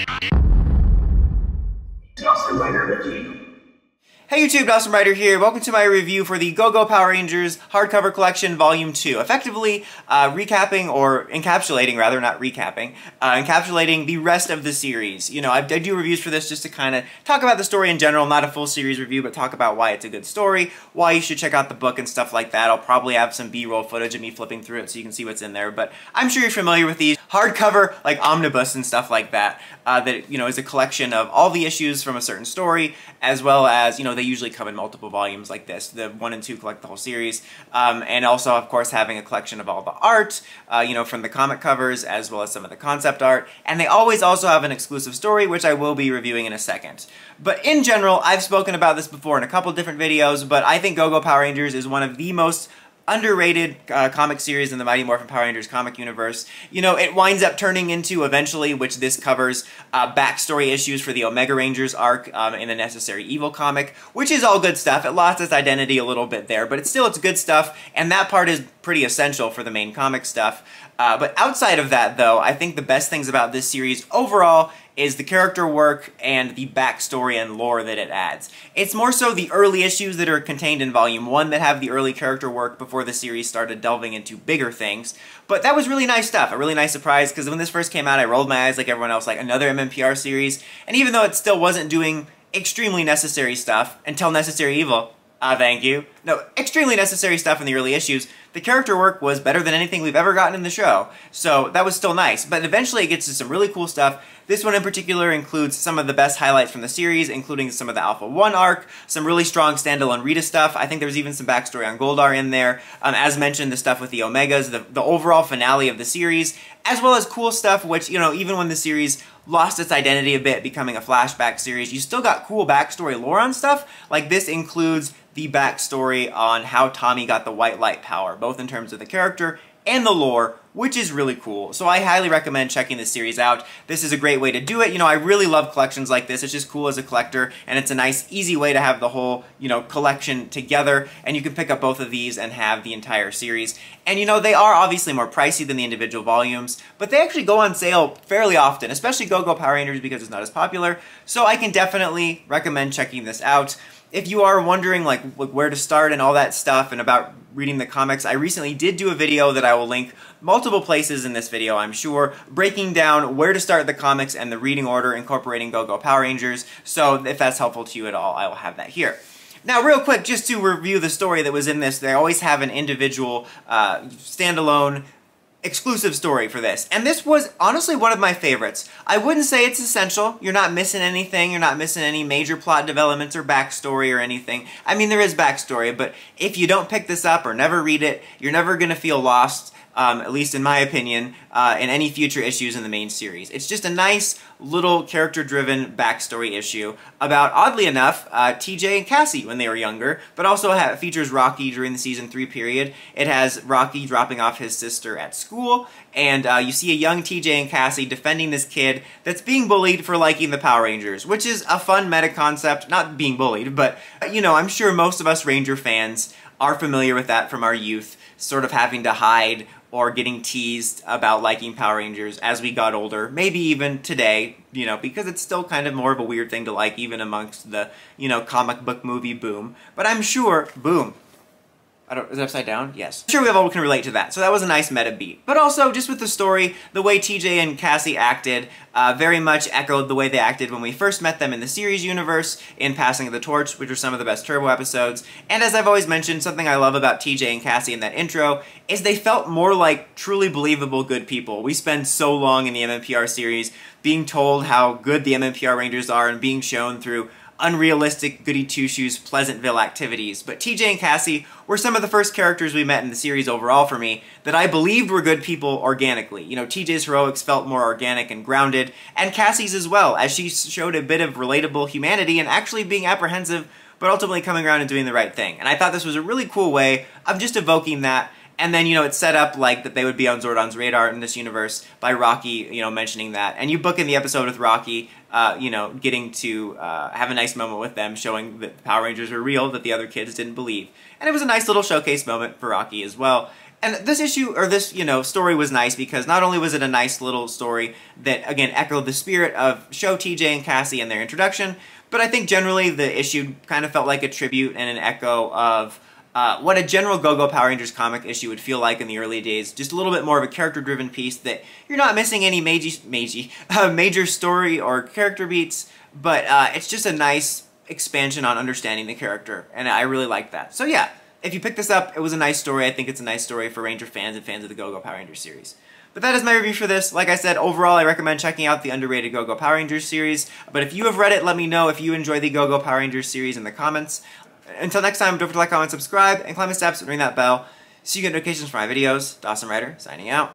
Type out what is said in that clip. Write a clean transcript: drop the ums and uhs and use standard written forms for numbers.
Hey YouTube, Awesome Writer here. Welcome to my review for the Go-Go Power Rangers Hardcover Collection Volume 2. Effectively recapping, or encapsulating rather, not recapping, encapsulating the rest of the series. You know, I do reviews for this just to kind of talk about the story in general, not a full series review, but talk about why it's a good story, why you should check out the book and stuff like that. I'll probably have some B-roll footage of me flipping through it so you can see what's in there, but I'm sure you're familiar with these hardcover, like Omnibus and stuff like that, that, you know, is a collection of all the issues from a certain story, as well as, you know, they usually come in multiple volumes like this. The 1 and 2 collect the whole series, and also, of course, having a collection of all the art, you know, from the comic covers, as well as some of the concept art, and they always also have an exclusive story, which I will be reviewing in a second. But in general, I've spoken about this before in a couple different videos, but I think Go-Go Power Rangers is one of the most underrated comic series in the Mighty Morphin Power Rangers comic universe. You know, it winds up turning into, eventually, which this covers, backstory issues for the Omega Rangers arc in the Necessary Evil comic, which is all good stuff. It lost its identity a little bit there, but it's good stuff, and that part is pretty essential for the main comic stuff. But outside of that, though, I think the best things about this series overall is the character work and the backstory and lore that it adds. It's more so the early issues that are contained in Volume 1 that have the early character work before the series started delving into bigger things. But that was really nice stuff, a really nice surprise, because when this first came out, I rolled my eyes like everyone else, like another MMPR series, and even though it still wasn't doing extremely necessary stuff until Necessary Evil, thank you. No, extremely necessary stuff in the early issues. The character work was better than anything we've ever gotten in the show, so that was still nice. But eventually it gets to some really cool stuff. This one in particular includes some of the best highlights from the series, including some of the Alpha 1 arc, some really strong standalone Rita stuff. I think there's even some backstory on Goldar in there. As mentioned, the stuff with the Omegas, the overall finale of the series, as well as cool stuff which, you know, even when the series lost its identity a bit, becoming a flashback series, you still got cool backstory lore on stuff. Like this includes the backstory on how Tommy got the white light power, both in terms of the character and the lore, which is really cool. So I highly recommend checking this series out. This is a great way to do it. You know, I really love collections like this. It's just cool as a collector, and it's a nice, easy way to have the whole, you know, collection together, and you can pick up both of these and have the entire series. And you know, they are obviously more pricey than the individual volumes, but they actually go on sale fairly often, especially Go-Go Power Rangers because it's not as popular. So I can definitely recommend checking this out. If you are wondering like where to start and all that stuff and about reading the comics, I recently did do a video that I will link multiple places in this video, I'm sure, breaking down where to start the comics and the reading order incorporating Go-Go Power Rangers. So if that's helpful to you at all, I will have that here. Now, real quick, just to review the story that was in this, they always have an individual standalone exclusive story for this, and this was honestly one of my favorites. I wouldn't say it's essential. You're not missing anything. You're not missing any major plot developments or backstory or anything. I mean, there is backstory, but if you don't pick this up or never read it, you're never going to feel lost, at least in my opinion, in any future issues in the main series. It's just a nice little character-driven backstory issue about, oddly enough, TJ and Cassie when they were younger, but also features Rocky during the Season 3 period. It has Rocky dropping off his sister at school, and you see a young TJ and Cassie defending this kid that's being bullied for liking the Power Rangers, which is a fun meta concept, not being bullied, but, you know, I'm sure most of us Ranger fans are familiar with that from our youth, sort of having to hide or getting teased about liking Power Rangers as we got older, maybe even today, you know, because it's still kind of more of a weird thing to like even amongst the, you know, comic book movie boom. But I'm sure, boom. Is it upside down? Yes. I'm sure we all can relate to that, so that was a nice meta beat. But also, just with the story, the way TJ and Cassie acted very much echoed the way they acted when we first met them in the series universe in Passing of the Torch, which are some of the best Turbo episodes. And as I've always mentioned, something I love about TJ and Cassie in that intro is they felt more like truly believable good people. We spend so long in the MMPR series being told how good the MMPR Rangers are and being shown through unrealistic goody-two-shoes Pleasantville activities, but TJ and Cassie were some of the first characters we met in the series overall for me that I believed were good people organically. You know, TJ's heroics felt more organic and grounded, and Cassie's as well, as she showed a bit of relatable humanity and actually being apprehensive, but ultimately coming around and doing the right thing. And I thought this was a really cool way of just evoking that. And then, you know, it's set up like that they would be on Zordon's radar in this universe by Rocky, you know, mentioning that. And you book in the episode with Rocky, you know, getting to have a nice moment with them, showing that the Power Rangers are real, that the other kids didn't believe. And it was a nice little showcase moment for Rocky as well. And this issue, or this, story was nice because not only was it a nice little story that, again, echoed the spirit of show TJ and Cassie and their introduction, but I think generally the issue kind of felt like a tribute and an echo of what a general Go-Go Power Rangers comic issue would feel like in the early days. Just a little bit more of a character-driven piece that you're not missing any major story or character beats, but it's just a nice expansion on understanding the character, and I really like that. So yeah. If you pick this up, it was a nice story. I think it's a nice story for Ranger fans and fans of the Go-Go Power Rangers series. But that is my review for this. Like I said, overall, I recommend checking out the underrated Go-Go Power Rangers series. But if you have read it, let me know if you enjoy the Go-Go Power Rangers series in the comments. Until next time, don't forget to like, comment, subscribe, and climb the steps and ring that bell so you get notifications for my videos. Dawson Ryder, signing out.